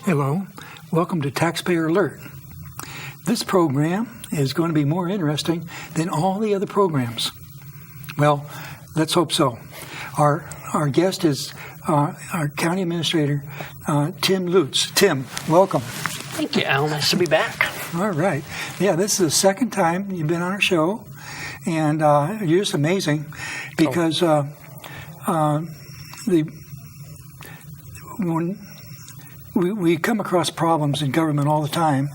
Hello, welcome to Taxpayer Alert. This program is going to be more interesting than all the other programs. Well, let's hope so. Our guest is our County Administrator, Tim Lutz. Tim, welcome. Thank you, Al. Nice to be back. All right. Yeah, this is the second time you've been on our show, and you're just amazing because when we come across problems in government all the time,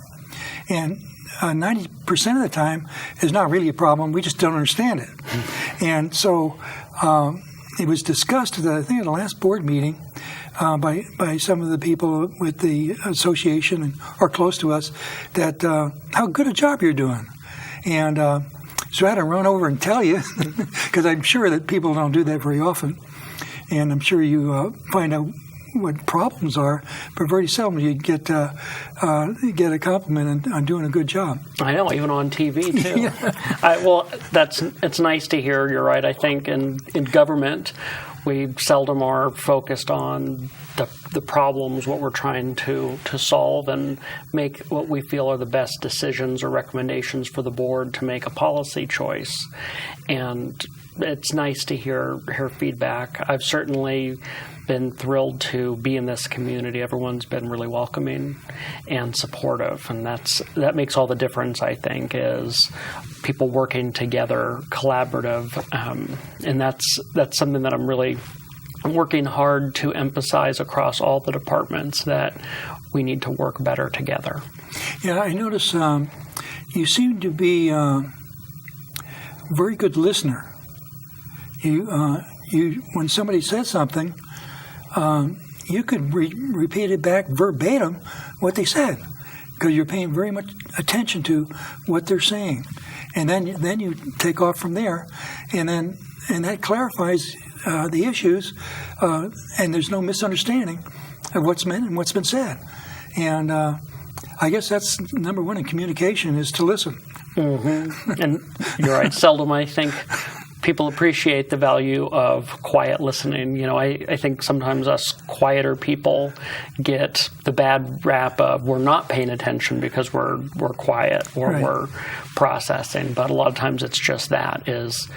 and 90% of the time is not really a problem. We just don't understand it. And so it was discussed, I think, at the last board meeting by some of the people with the association and are close to us that how good a job you're doing. And so I had to run over and tell you because I'm sure that people don't do that very often. And I'm sure you find out what problems are, but very seldom you get a compliment on doing a good job. I know, even on TV too. Yeah. It's nice to hear. You're right. I think in government, we seldom are focused on the problems, what we're trying to solve, and make what we feel are the best decisions or recommendations for the board to make a policy choice. And it's nice to hear feedback. I've certainly been thrilled to be in this community. Everyone's been really welcoming and supportive, and that makes all the difference, I think, is people working together, collaborative, and that's something that I'm working hard to emphasize across all the departments, that we need to work better together. Yeah, I notice you seem to be a very good listener. You when somebody says something, you could repeat it back verbatim what they said, because you're paying very much attention to what they're saying, and then you take off from there, and that clarifies the issues, and there's no misunderstanding of what's meant and what's been said. And I guess that's number one in communication, is to listen. Mm-hmm. And you're right. Seldom, I think, people appreciate the value of quiet listening. You know, I think sometimes us quieter people get the bad rap of we're not paying attention because we're quiet or right. We're processing. But a lot of times it's just that, is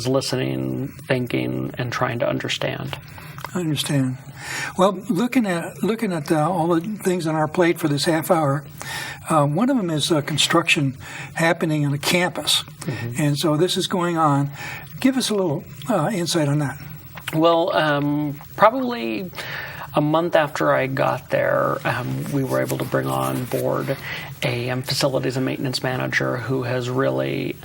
listening, thinking, and trying to understand. I understand. Well, looking at all the things on our plate for this half hour, one of them is construction happening on a campus, mm-hmm. and so this is going on. Give us a little insight on that. Well, probably a month after I got there, we were able to bring on board a facilities and maintenance manager who has really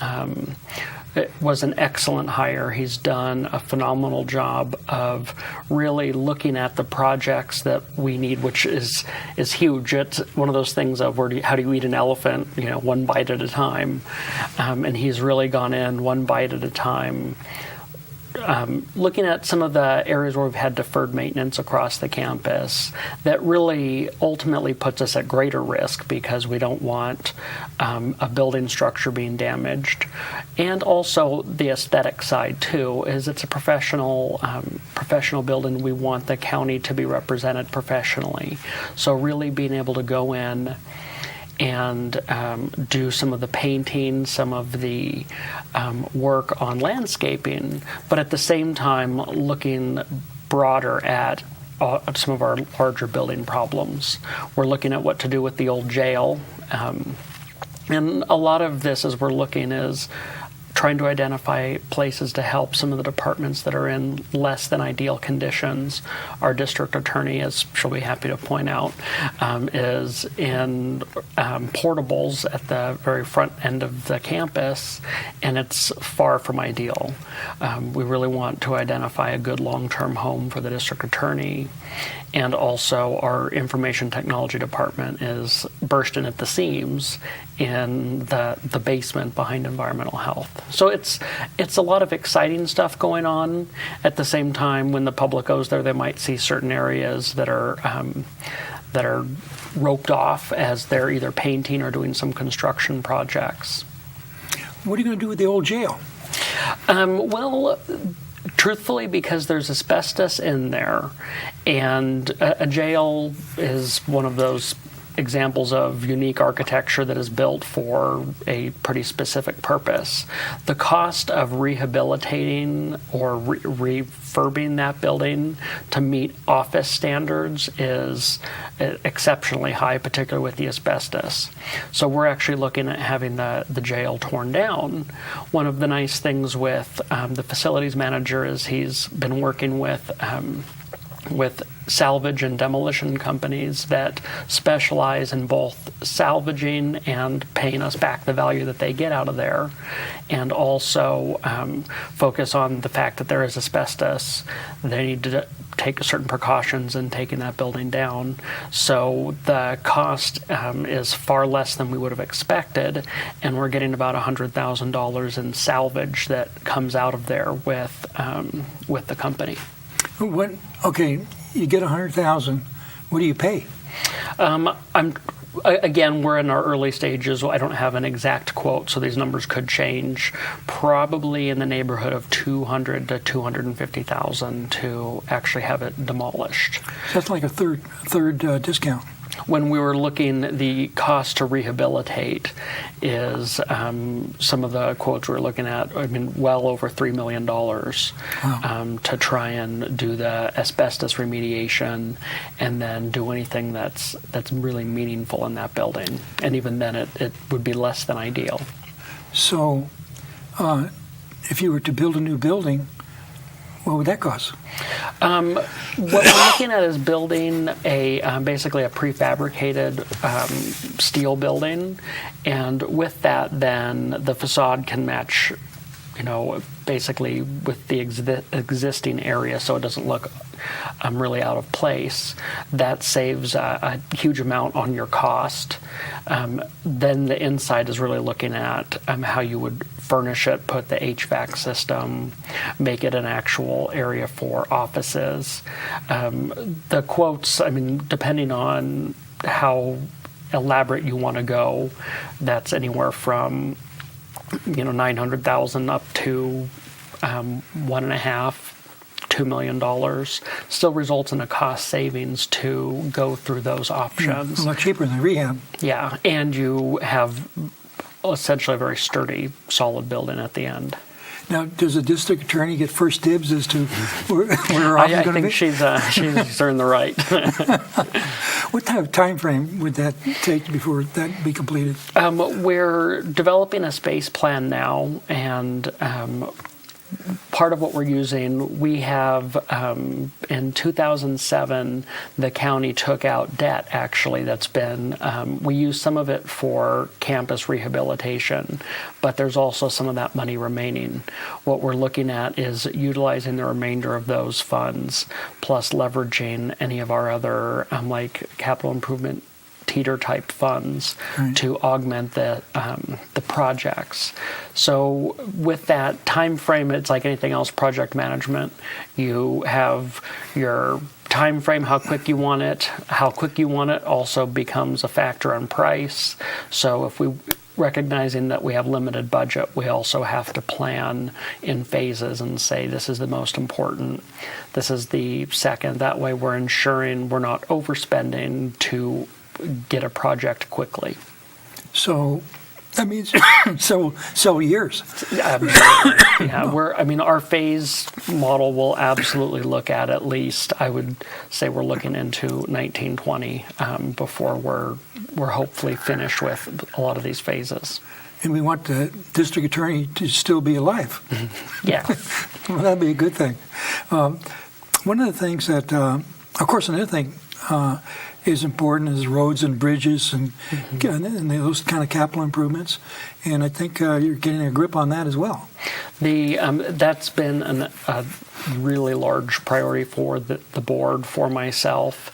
it was an excellent hire. He's done a phenomenal job of really looking at the projects that we need, which is huge. It's one of those things of how do you eat an elephant, one bite at a time. And he's really gone in one bite at a time, looking at some of the areas where we've had deferred maintenance across the campus that really ultimately puts us at greater risk because we don't want a building structure being damaged. And also the aesthetic side too, is it's a professional building. We want the county to be represented professionally. So really being able to go in and do some of the painting, some of the work on landscaping, but at the same time looking broader at some of our larger building problems. We're looking at what to do with the old jail. And a lot of this, as we're looking, is trying to identify places to help some of the departments that are in less than ideal conditions. Our district attorney, as she'll be happy to point out, is in portables at the very front end of the campus, and it's far from ideal. We really want to identify a good long-term home for the district attorney, and also our information technology department is bursting at the seams in the basement behind environmental health. So it's a lot of exciting stuff going on. At the same time, when the public goes there, they might see certain areas that are roped off as they're either painting or doing some construction projects. What are you going to do with the old jail? Well, Truthfully, because there's asbestos in there, and a jail is one of those examples of unique architecture that is built for a pretty specific purpose. The cost of rehabilitating or refurbing that building to meet office standards is exceptionally high, particularly with the asbestos. So we're actually looking at having the jail torn down. One of the nice things with the facilities manager is he's been working with salvage and demolition companies that specialize in both salvaging and paying us back the value that they get out of there, and also focus on the fact that there is asbestos. They need to take certain precautions in taking that building down. So the cost is far less than we would have expected, and we're getting about $100,000 in salvage that comes out of there with the company. Okay, you get $100,000. What do you pay? Again, we're in our early stages. I don't have an exact quote, so these numbers could change. Probably in the neighborhood of $200,000 to $250,000 to actually have it demolished. That's like a third discount. When we were looking, the cost to rehabilitate is some of the quotes we were looking at. I mean, well over $3 million to try and do the asbestos remediation, and then do anything that's really meaningful in that building. And even then, it would be less than ideal. So, if you were to build a new building, what would that cost? What we're looking at is building basically a prefabricated steel building, and with that, then the facade can match, basically with the existing area, so it doesn't look really out of place. That saves a huge amount on your cost. Then the inside is really looking at how you would furnish it, put the HVAC system, make it an actual area for offices. The quotes, depending on how elaborate you want to go, that's anywhere from $900,000 up to $1.5–2 million. Still results in a cost savings to go through those options. A lot cheaper than rehab. Yeah, and you have essentially a very sturdy, solid building at the end. Now, does the district attorney get first dibs as to where her office is going to be? I think she's earned the right. What type of time frame would that take before that be completed? We're developing a space plan now, and part of what we're using, we have, in 2007, the county took out debt, actually, that's been, we use some of it for campus rehabilitation, but there's also some of that money remaining. What we're looking at is utilizing the remainder of those funds, plus leveraging any of our other, like capital improvement teeter-type funds to augment the projects. So with that time frame, it's like anything else, project management. You have your time frame, how quick you want it. How quick you want it also becomes a factor on price. So if we recognizing that we have limited budget, we also have to plan in phases and say this is the most important, this is the second. That way we're ensuring we're not overspending to get a project quickly. So that means several years. Absolutely. Yeah, our phase model will absolutely look at least, I would say we're looking into 1920 before we're hopefully finished with a lot of these phases. And we want the district attorney to still be alive. Yeah. Well, that'd be a good thing. One of the things that, of course, another thing is important is roads and bridges and those kind of capital improvements. And I think you're getting a grip on that as well. That's been a really large priority for the board, for myself.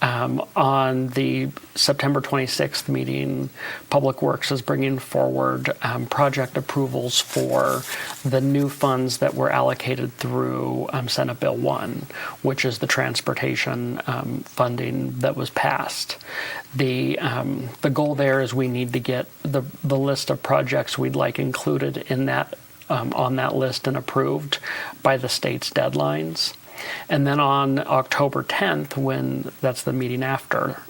On the September 26th meeting, Public Works is bringing forward project approvals for the new funds that were allocated through Senate Bill 1, which is the transportation funding that was passed. The goal there is we need to get the list of projects we'd like included in that on that list and approved by the state's deadlines. And then on October 10th, when that's the meeting after,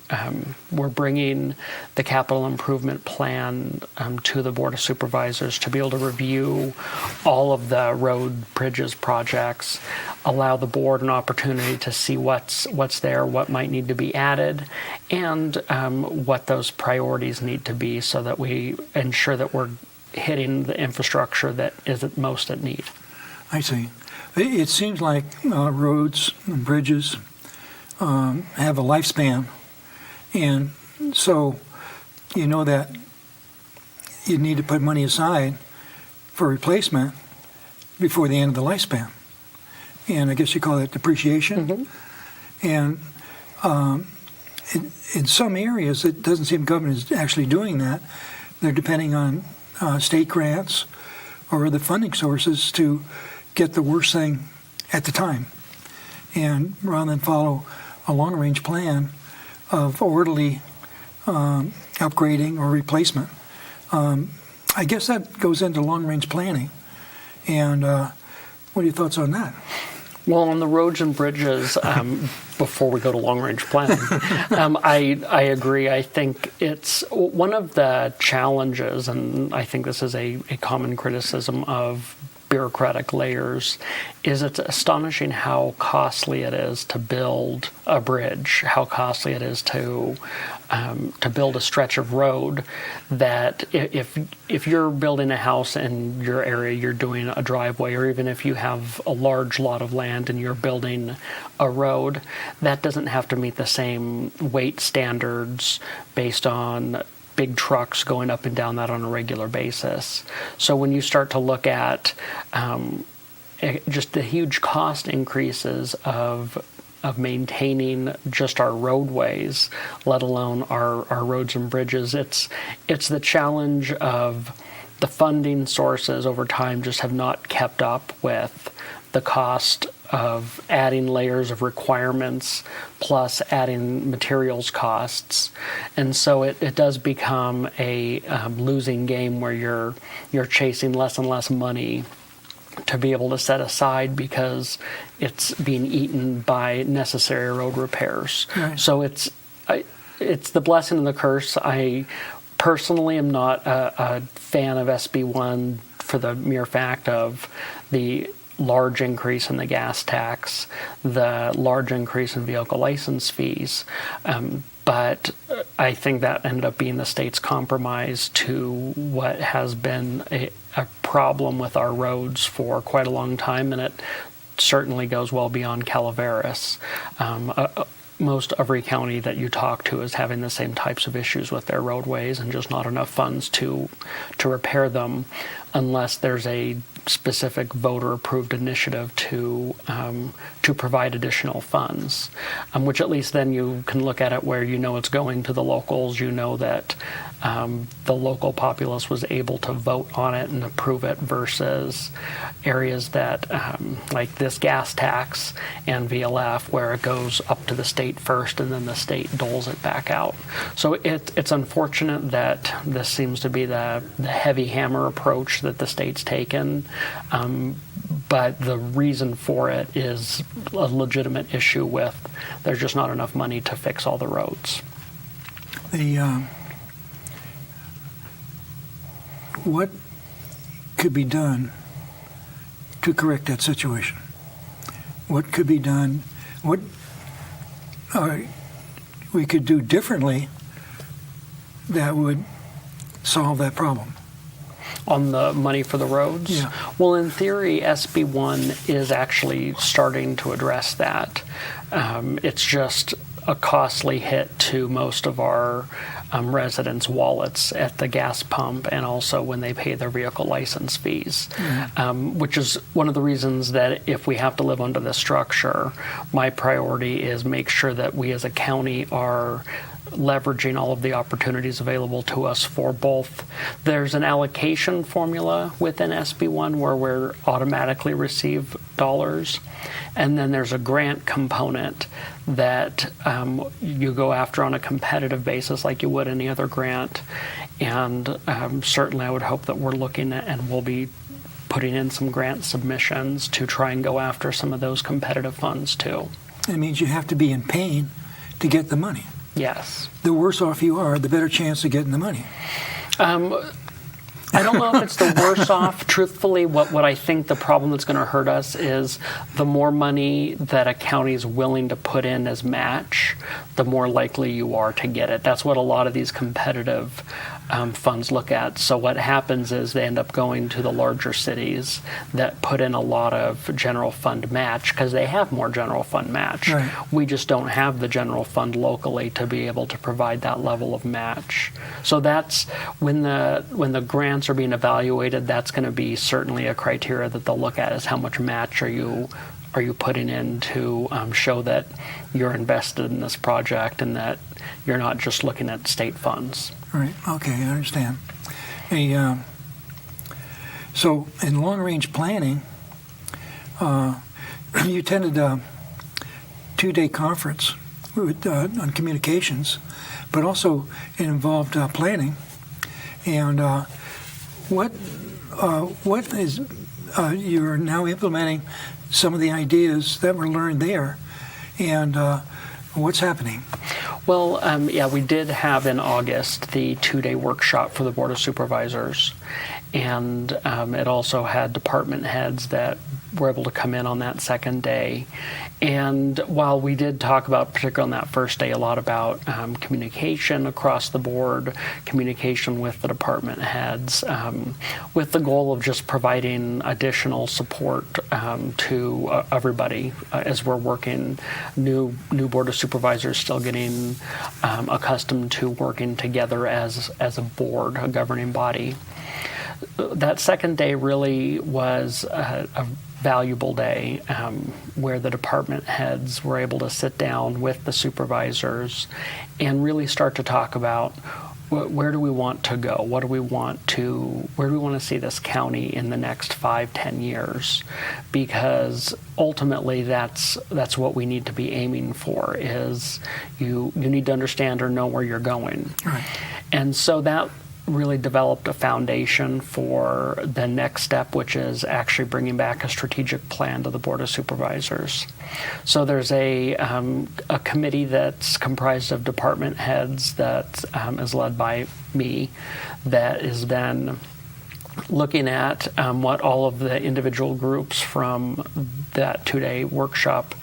we're bringing the capital improvement plan to the Board of Supervisors to be able to review all of the road, bridges, projects, allow the board an opportunity to see what's there, what might need to be added, and what those priorities need to be so that we ensure that we're hitting the infrastructure that is most at need. I see. It seems like roads and bridges have a lifespan, and so you know that you need to put money aside for replacement before the end of the lifespan. And I guess you call that depreciation. And in some areas, it doesn't seem government is actually doing that. They're depending on state grants or other funding sources to get the worst thing at the time, and rather than follow a long-range plan of orderly upgrading or replacement. I guess that goes into long-range planning. And what are your thoughts on that? Well, on the roads and bridges, before we go to long-range planning, I agree. I think it's one of the challenges, and I think this is a common criticism of bureaucratic layers, is it's astonishing how costly it is to build a bridge, how costly it is to build a stretch of road, that if you're building a house in your area, you're doing a driveway, or even if you have a large lot of land and you're building a road, that doesn't have to meet the same weight standards based on big trucks going up and down that on a regular basis. So when you start to look at just the huge cost increases of maintaining just our roadways, let alone our roads and bridges, it's the challenge of the funding sources over time just have not kept up with the cost of adding layers of requirements plus adding materials costs. And so it does become a losing game where you're chasing less and less money to be able to set aside because it's being eaten by necessary road repairs. Right. So it's the blessing and the curse. I personally am not a fan of SB1 for the mere fact of the large increase in the gas tax, the large increase in vehicle license fees. But I think that ended up being the state's compromise to what has been a problem with our roads for quite a long time, and it certainly goes well beyond Calaveras. Most every county that you talk to is having the same types of issues with their roadways and just not enough funds to repair them unless there's a specific voter-approved initiative to provide additional funds, which at least then you can look at it where you know it's going to the locals, you know that the local populace was able to vote on it and approve it versus areas that, like this gas tax and VLF, where it goes up to the state first and then the state doles it back out. So it's unfortunate that this seems to be the heavy hammer approach that the state's taken. But the reason for it is a legitimate issue with there's just not enough money to fix all the roads. What could be done to correct that situation? What could be done? What we could do differently that would solve that problem? On the money for the roads? Yeah. Well, in theory, SB1 is actually starting to address that. It's just a costly hit to most of our residents' wallets at the gas pump and also when they pay their vehicle license fees, which is one of the reasons that if we have to live under this structure, my priority is make sure that we as a county are leveraging all of the opportunities available to us for both. There's an allocation formula within SB1 where we automatically receive dollars, and then there's a grant component that you go after on a competitive basis like you would any other grant. And certainly I would hope that we're looking at and we'll be putting in some grant submissions to try and go after some of those competitive funds too. It means you have to be in pain to get the money. Yes. The worse off you are, the better chance of getting the money. I don't know if it's the worse off. Truthfully, what I think the problem that's going to hurt us is the more money that a county is willing to put in as match, the more likely you are to get it. That's what a lot of these competitive funds look at. So what happens is they end up going to the larger cities that put in a lot of general fund match because they have more general fund match. Right. We just don't have the general fund locally to be able to provide that level of match. So that's when the grants are being evaluated, that's going to be certainly a criteria that they'll look at is how much match are you putting in to show that you're invested in this project and that you're not just looking at state funds. Right. Okay, I understand. So in long-range planning, you attended a 2-day conference on communications, but also it involved planning. And what is you're now implementing some of the ideas that were learned there, and what's happening? Well, we did have in August the 2-day workshop for the Board of Supervisors, and it also had department heads that were able to come in on that second day. And while we did talk about, particularly on that first day, a lot about communication across the board, communication with the department heads, with the goal of just providing additional support to everybody as we're working, new Board of Supervisors still getting accustomed to working together as a board, a governing body. That second day really was a valuable day where the department heads were able to sit down with the supervisors and really start to talk about where do we want to go? Where do we want to see this county in the next 5-10 years? Because ultimately that's what we need to be aiming for is you need to understand or know where you're going. Right. And so that really developed a foundation for the next step, which is actually bringing back a strategic plan to the Board of Supervisors. So there's a committee that's comprised of department heads that is led by me that is then looking at what all of the individual groups from that 2-day workshop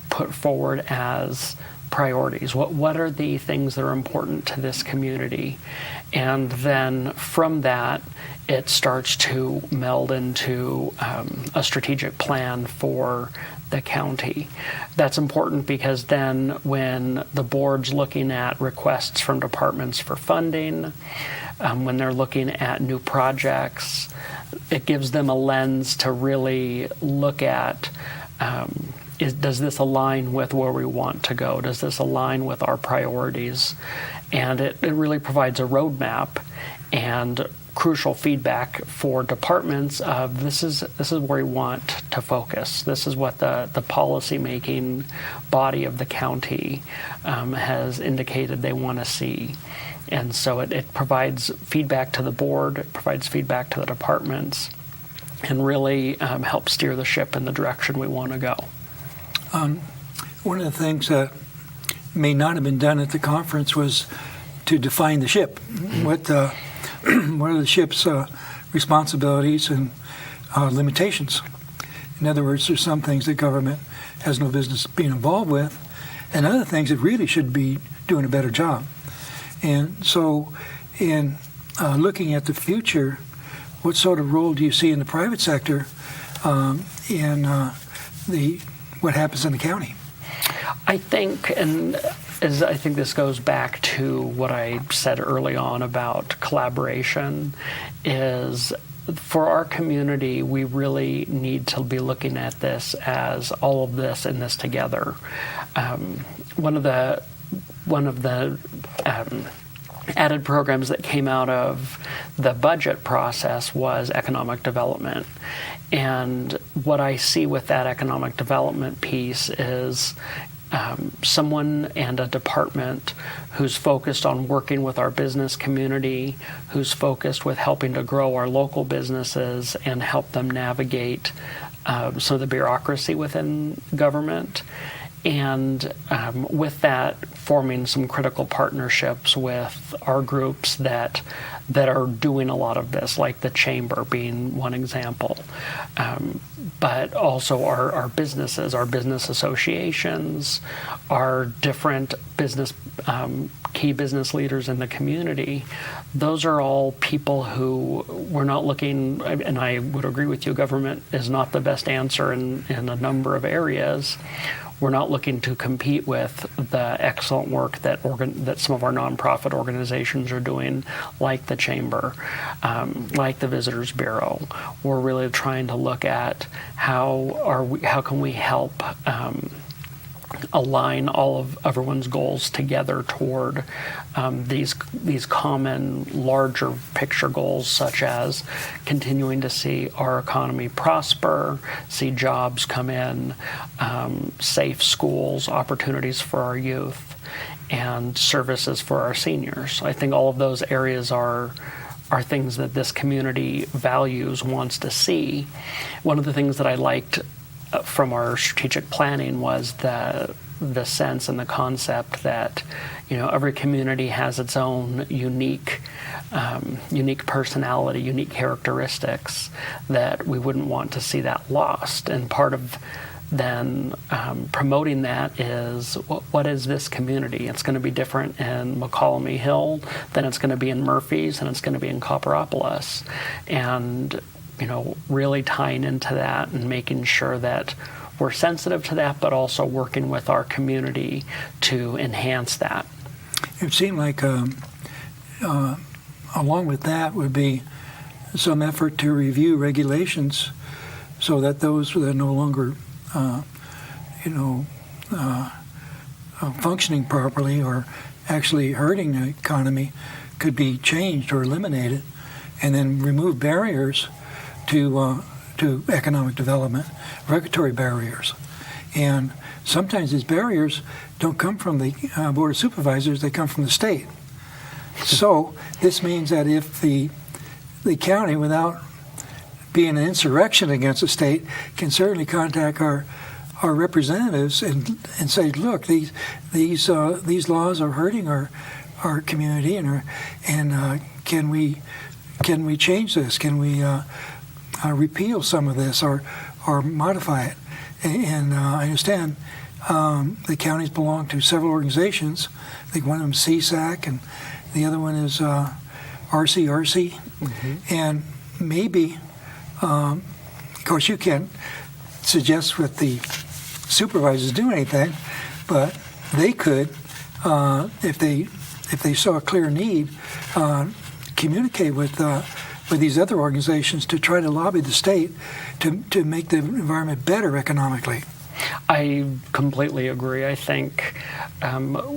put forward as priorities. What are the things that are important to this community? And then from that, it starts to meld into a strategic plan for the county. That's important because then when the board's looking at requests from departments for funding, when they're looking at new projects, it gives them a lens to really look at does this align with where we want to go? Does this align with our priorities? And it really provides a roadmap and crucial feedback for departments of this is where we want to focus. This is what the policy-making body of the county has indicated they want to see. And so it provides feedback to the board, it provides feedback to the departments, and really helps steer the ship in the direction we want to go. One of the things that may not have been done at the conference was to define the ship. What are the ship's responsibilities and limitations? In other words, there's some things that government has no business being involved with, and other things it really should be doing a better job. And so in looking at the future, what sort of role do you see in the private sector in what happens in the county? I think, I think this goes back to what I said early on about collaboration, is for our community, we really need to be looking at this as all of this and this together. One of the added programs that came out of the budget process was economic development. And what I see with that economic development piece is someone and a department who's focused on working with our business community, who's focused with helping to grow our local businesses and help them navigate some of the bureaucracy within government. And with that, forming some critical partnerships with our groups that are doing a lot of this, like the Chamber being one example. But also our businesses, our business associations, our different business key business leaders in the community. Those are all people who we're not looking, and I would agree with you, government is not the best answer in a number of areas. We're not looking to compete with the excellent work that some of our nonprofit organizations are doing, like the Chamber, like the Visitors Bureau. We're really trying to look at how can we help align all of everyone's goals together toward these common larger picture goals, such as continuing to see our economy prosper, see jobs come in, safe schools, opportunities for our youth, and services for our seniors. I think all of those areas are things that this community values, wants to see. One of the things that I liked from our strategic planning was the sense and the concept that every community has its own unique personality, unique characteristics, that we wouldn't want to see that lost. And part of then promoting that is what is this community? It's going to be different in McCallamy Hill than it's going to be in Murphy's, and it's going to be in Copperopolis. And really tying into that and making sure that we're sensitive to that, but also working with our community to enhance that. It seemed like along with that would be some effort to review regulations so that those that are no longer functioning properly or actually hurting the economy could be changed or eliminated, and then remove barriers to economic development, regulatory barriers. And sometimes these barriers don't come from the Board of Supervisors, they come from the state. So this means that if the county, without being an insurrection against the state, can certainly contact our representatives and say, look, these laws are hurting our community, and can we change this? Can we repeal some of this or modify it? And I understand the counties belong to several organizations. I think one of them is CSAC, and the other one is RCRC. Mm-hmm. And maybe, of course, you can't suggest that the supervisors do anything, but they could, if they saw a clear need, communicate with these other organizations to try to lobby the state to make the environment better economically. I completely agree. I think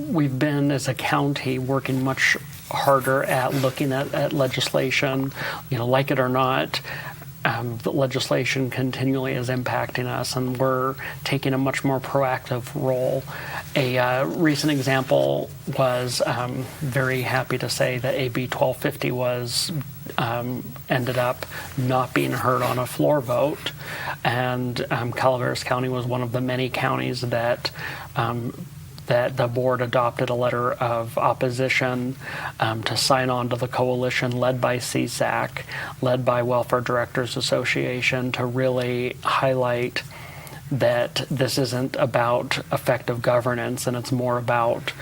we've been, as a county, working much harder at looking at legislation. Like it or not, the legislation continually is impacting us, and we're taking a much more proactive role. A recent example was, very happy to say that AB 1250 was ended up not being heard on a floor vote, and Calaveras County was one of the many counties that the board adopted a letter of opposition to sign on to the coalition led by CSAC, led by Welfare Directors Association, to really highlight that this isn't about effective governance, and it's more about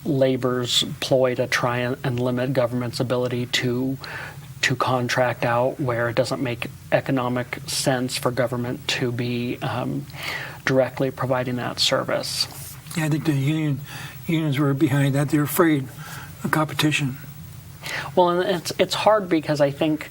labor's ploy to try and limit government's ability to contract out where it doesn't make economic sense for government to be directly providing that service. Yeah, I think the unions were behind that. They're afraid of competition. Well, and it's hard because I think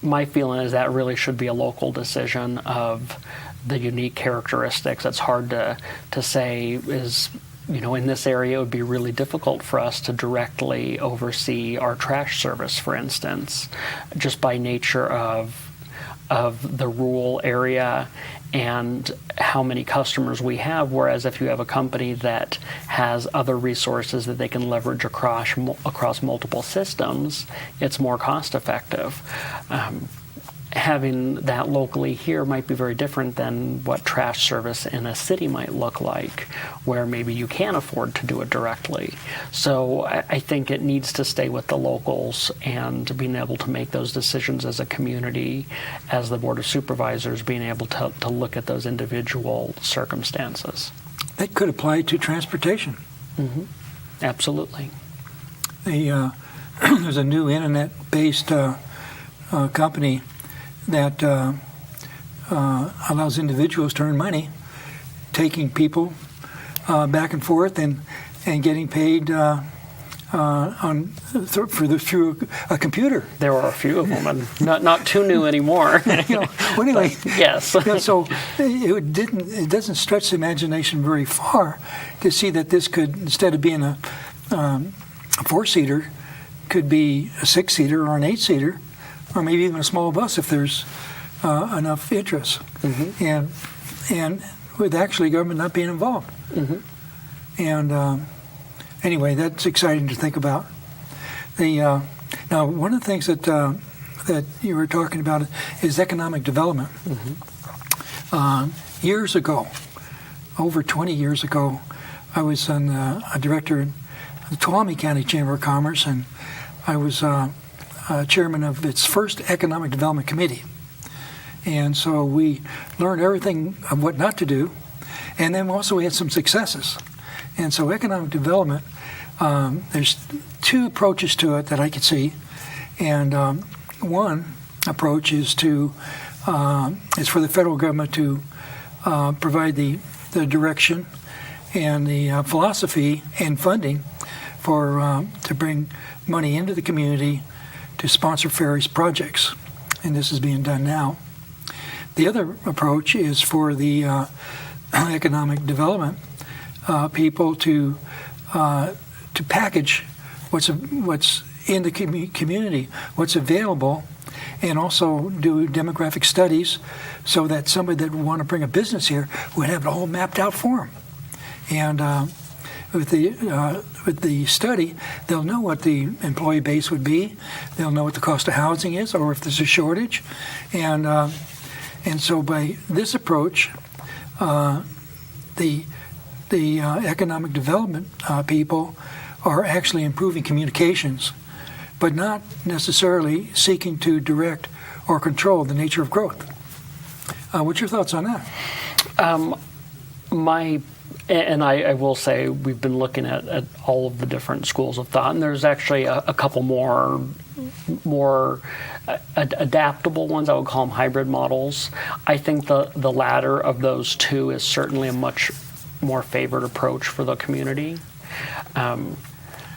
my feeling is that really should be a local decision of the unique characteristics. It's hard to say is, in this area it would be really difficult for us to directly oversee our trash service, for instance, just by nature of of the rural area and how many customers we have, whereas if you have a company that has other resources that they can leverage across multiple systems, it's more cost effective. Having that locally here might be very different than what trash service in a city might look like, where maybe you can't afford to do it directly. So I think it needs to stay with the locals and being able to make those decisions as a community, as the Board of Supervisors, being able to look at those individual circumstances. That could apply to transportation. Mm-hmm. Absolutely. There's a new internet-based company that allows individuals to earn money, taking people back and forth and getting paid through a computer. There were a few of them, and not too new anymore. Well, anyway, but, yes. So it doesn't stretch the imagination very far to see that this could, instead of being a 4-seater, could be a 6-seater or an 8-seater, or maybe even a small bus if there's enough interest, and with actually government not being involved. And anyway, that's exciting to think about. Now, one of the things that you were talking about is economic development. Years ago, over 20 years ago, I was a director in the Tuolumne County Chamber of Commerce, and I was chairman of its first economic development committee. And so we learned everything of what not to do, and then also we had some successes. And so economic development, there's 2 approaches to it that I could see. And one approach is for the federal government to provide the direction and the philosophy and funding to bring money into the community to sponsor various projects, and this is being done now. The other approach is for the economic development people to package what's in the community, what's available, and also do demographic studies so that somebody that would want to bring a business here would have it all mapped out for them. And with the study, they'll know what the employee base would be. They'll know what the cost of housing is, or if there's a shortage. And so by this approach, the economic development people are actually improving communications, but not necessarily seeking to direct or control the nature of growth. What's your thoughts on that? I will say we've been looking at all of the different schools of thought, and there's actually a couple more adaptable ones. I would call them hybrid models. I think the latter of those 2 is certainly a much more favored approach for the community,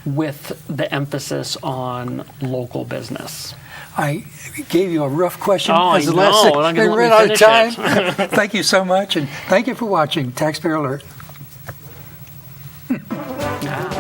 with the emphasis on local business. I gave you a rough question. Oh, as the I know. last We're ran out of time. It. Thank you so much, and thank you for watching Taxpayer Alert. Yeah.